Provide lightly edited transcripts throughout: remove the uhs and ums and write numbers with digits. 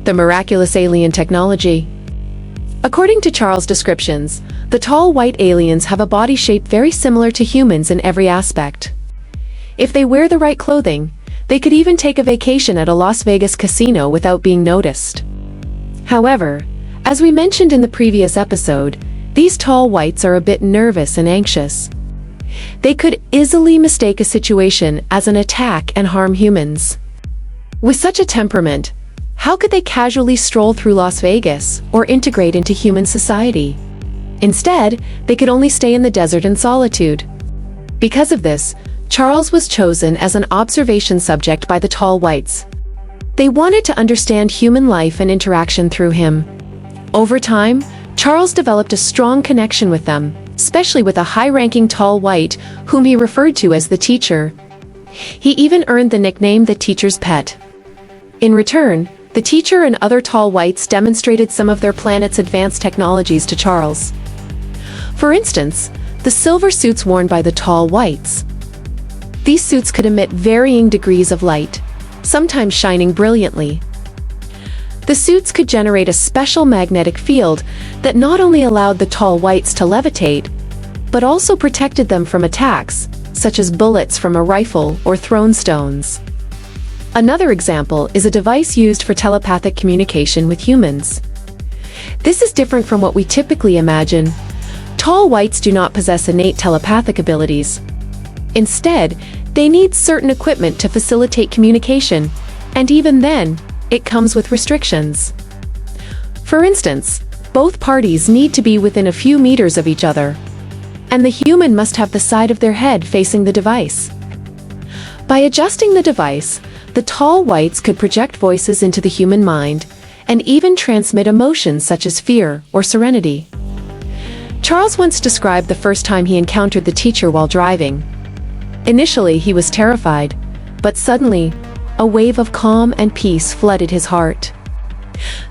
the miraculous alien technology. According to Charles' descriptions, the tall white aliens have a body shape very similar to humans in every aspect. If they wear the right clothing, they could even take a vacation at a Las Vegas casino without being noticed. However, as we mentioned in the previous episode, these tall whites are a bit nervous and anxious. They could easily mistake a situation as an attack and harm humans. With such a temperament, how could they casually stroll through Las Vegas or integrate into human society? Instead, they could only stay in the desert in solitude. Because of this, Charles was chosen as an observation subject by the tall whites. They wanted to understand human life and interaction through him. Over time, Charles developed a strong connection with them, especially with a high-ranking tall white, whom he referred to as the teacher. He even earned the nickname the teacher's pet. In return, the teacher and other tall whites demonstrated some of their planet's advanced technologies to Charles. For instance, the silver suits worn by the tall whites. These suits could emit varying degrees of light, sometimes shining brilliantly. The suits could generate a special magnetic field that not only allowed the tall whites to levitate, but also protected them from attacks, such as bullets from a rifle or thrown stones. Another example is a device used for telepathic communication with humans. This is different from what we typically imagine. Tall whites do not possess innate telepathic abilities. Instead, they need certain equipment to facilitate communication, and even then, it comes with restrictions. For instance, both parties need to be within a few meters of each other, and the human must have the side of their head facing the device. By adjusting the device, the tall whites could project voices into the human mind, and even transmit emotions such as fear or serenity. Charles once described the first time he encountered the teacher while driving. Initially, he was terrified, but suddenly, a wave of calm and peace flooded his heart.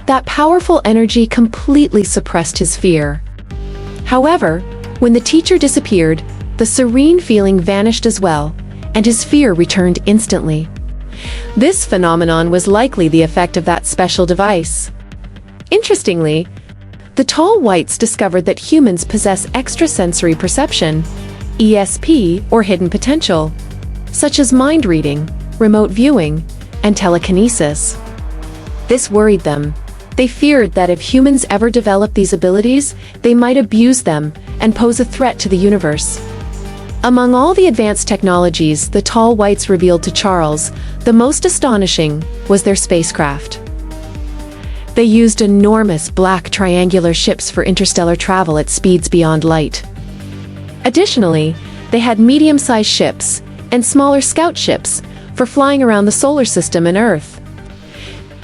That powerful energy completely suppressed his fear. However, when the teacher disappeared, the serene feeling vanished as well, and his fear returned instantly. This phenomenon was likely the effect of that special device. Interestingly, the tall whites discovered that humans possess extrasensory perception, ESP, or hidden potential, such as mind reading, remote viewing, and telekinesis. This worried them. They feared that if humans ever developed these abilities, they might abuse them and pose a threat to the universe. Among all the advanced technologies the tall whites revealed to Charles, the most astonishing was their spacecraft. They used enormous black triangular ships for interstellar travel at speeds beyond light. Additionally, they had medium-sized ships and smaller scout ships for flying around the solar system and Earth.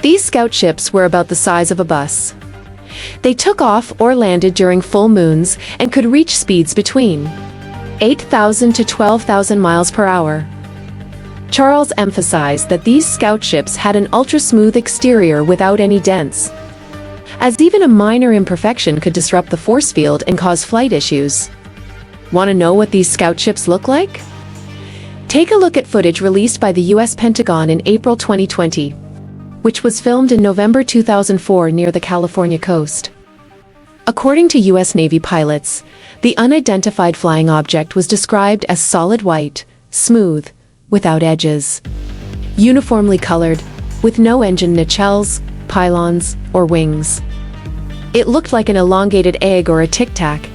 These scout ships were about the size of a bus. They took off or landed during full moons and could reach speeds between 8,000 to 12,000 miles per hour. Charles emphasized that these scout ships had an ultra-smooth exterior without any dents, as even a minor imperfection could disrupt the force field and cause flight issues. Want to know what these scout ships look like? Take a look at footage released by the US Pentagon in April 2020, which was filmed in November 2004 near the California coast. According to US Navy pilots, the unidentified flying object was described as solid white, smooth, without edges, uniformly colored, with no engine nacelles, pylons, or wings. It looked like an elongated egg or a tic-tac,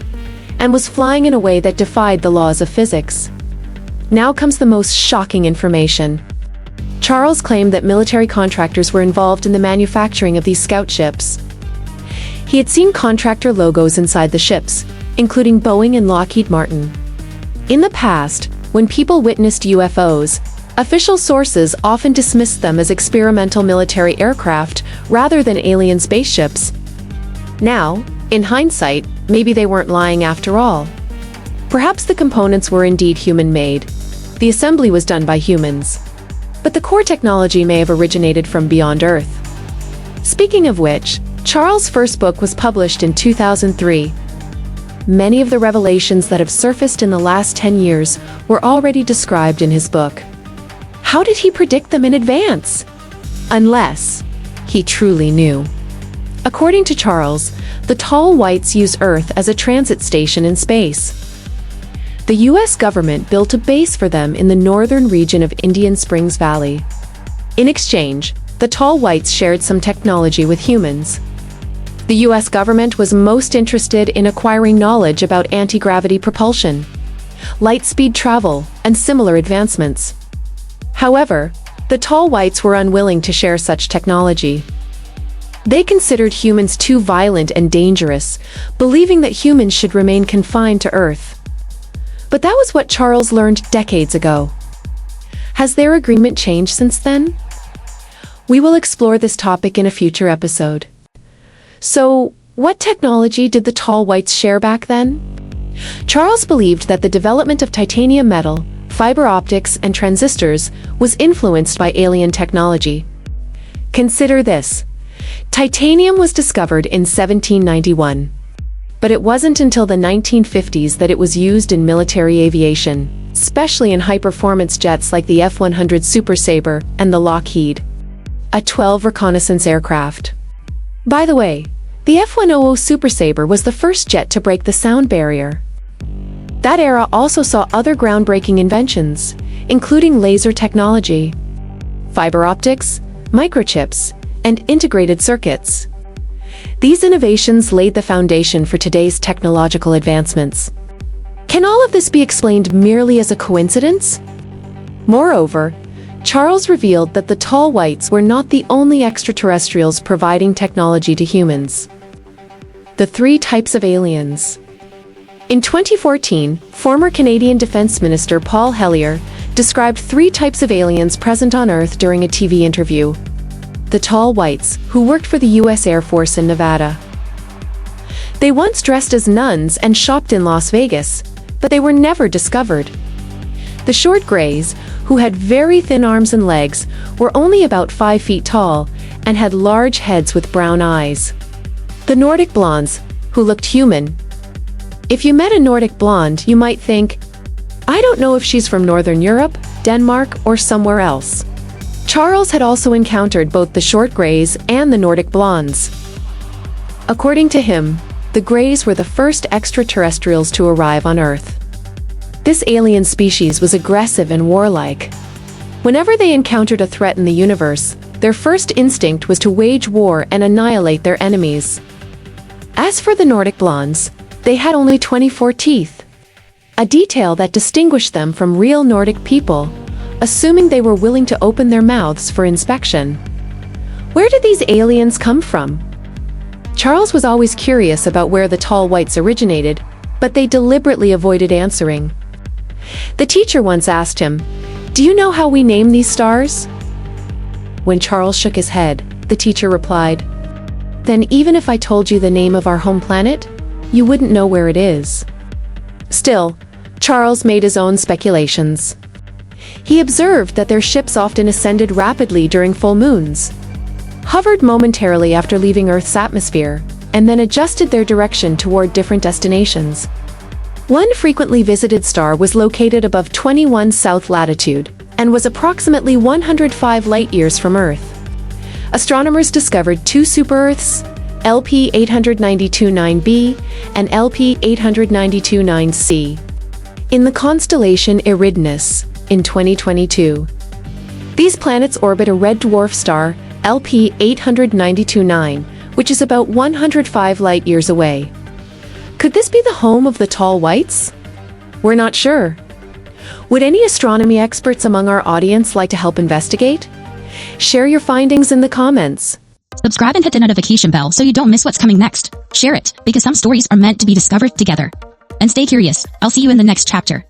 and was flying in a way that defied the laws of physics. Now comes the most shocking information. Charles claimed that military contractors were involved in the manufacturing of these scout ships. He had seen contractor logos inside the ships, including Boeing and Lockheed Martin. In the past, when people witnessed UFOs, official sources often dismissed them as experimental military aircraft rather than alien spaceships. Now, in hindsight, maybe they weren't lying after all. Perhaps the components were indeed human-made. The assembly was done by humans. But the core technology may have originated from beyond Earth. Speaking of which, Charles' first book was published in 2003. Many of the revelations that have surfaced in the last 10 years were already described in his book. How did he predict them in advance? Unless he truly knew. According to Charles, the tall whites use Earth as a transit station in space. The US government built a base for them in the northern region of Indian Springs Valley. In exchange, the tall whites shared some technology with humans. The US government was most interested in acquiring knowledge about anti-gravity propulsion, light-speed travel, and similar advancements. However, the tall whites were unwilling to share such technology. They considered humans too violent and dangerous, believing that humans should remain confined to Earth. But that was what Charles learned decades ago. Has their agreement changed since then? We will explore this topic in a future episode. So, what technology did the tall whites share back then? Charles believed that the development of titanium metal, fiber optics, and transistors was influenced by alien technology. Consider this. Titanium was discovered in 1791. But it wasn't until the 1950s that it was used in military aviation, especially in high-performance jets like the F-100 Super Sabre and the Lockheed A-12 reconnaissance aircraft. By the way, the F-100 Super Sabre was the first jet to break the sound barrier. That era also saw other groundbreaking inventions, including laser technology, fiber optics, microchips, and integrated circuits. These innovations laid the foundation for today's technological advancements. Can all of this be explained merely as a coincidence? Moreover, Charles revealed that the tall whites were not the only extraterrestrials providing technology to humans. The three types of aliens. In 2014, former Canadian Defense Minister Paul Hellyer described three types of aliens present on Earth during a TV interview. The tall whites, who worked for the US Air Force in Nevada. They once dressed as nuns and shopped in Las Vegas, but they were never discovered. The short grays, who had very thin arms and legs, were only about 5 feet tall and had large heads with brown eyes. The Nordic blondes, who looked human. If you met a Nordic blonde, you might think, I don't know if she's from Northern Europe, Denmark, or somewhere else. Charles had also encountered both the short grays and the Nordic blondes. According to him, the grays were the first extraterrestrials to arrive on Earth. This alien species was aggressive and warlike. Whenever they encountered a threat in the universe, their first instinct was to wage war and annihilate their enemies. As for the Nordic blondes, they had only 24 teeth, a detail that distinguished them from real Nordic people, assuming they were willing to open their mouths for inspection. Where did these aliens come from? Charles was always curious about where the tall whites originated, but they deliberately avoided answering. The teacher once asked him, "Do you know how we name these stars?" When Charles shook his head, the teacher replied, "Then even if I told you the name of our home planet, you wouldn't know where it is." Still, Charles made his own speculations. He observed that their ships often ascended rapidly during full moons, hovered momentarily after leaving Earth's atmosphere, and then adjusted their direction toward different destinations. One frequently visited star was located above 21 south latitude and was approximately 105 light-years from Earth. Astronomers discovered two super-Earths, LP 892-9b and LP 892-9c, in the constellation Eridanus in 2022. These planets orbit a red dwarf star, LP 892-9, which is about 105 light-years away. Could this be the home of the tall whites? We're not sure. Would any astronomy experts among our audience like to help investigate? Share your findings in the comments. Subscribe and hit the notification bell so you don't miss what's coming next. Share it, because some stories are meant to be discovered together. And stay curious. I'll see you in the next chapter.